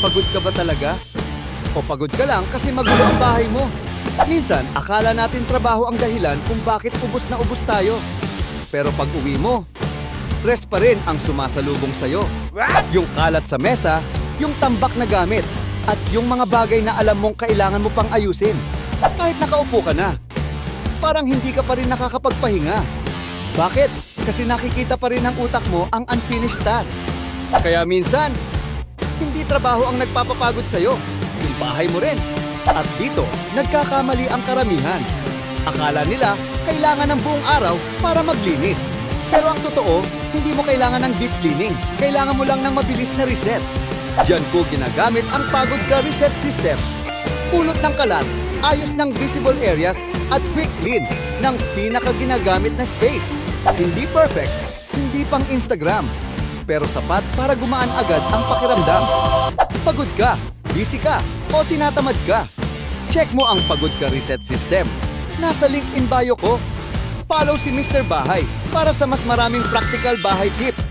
Pagod ka ba talaga? O pagod ka lang kasi magulo ang bahay mo? Minsan, akala natin trabaho ang dahilan kung bakit ubos na ubos tayo. Pero pag uwi mo, stress pa rin ang sumasalubong sa'yo. Yung kalat sa mesa, yung tambak na gamit, at yung mga bagay na alam mong kailangan mo pang ayusin. Kahit nakaupo ka na, parang hindi ka pa rin nakakapagpahinga. Bakit? Kasi nakikita pa rin ng utak mo ang unfinished task. Kaya minsan, hindi trabaho ang nagpapapagod sa'yo, yung bahay mo rin. At dito, nagkakamali ang karamihan. Akala nila, kailangan ng buong araw para maglinis. Pero ang totoo, hindi mo kailangan ng deep cleaning. Kailangan mo lang ng mabilis na reset. Diyan ko ginagamit ang Pagod Ka Reset System. Pulot ng kalat, ayos ng visible areas, at quick clean ng pinaka-ginagamit na space. Hindi perfect, hindi pang Instagram, pero sapat para gumaan agad ang pakiramdam. Pagod ka, busy ka, o tinatamad ka? Check mo ang Pagod Ka Reset System. Nasa link in bio ko. Follow si Mr. Bahay para sa mas maraming practical bahay tips.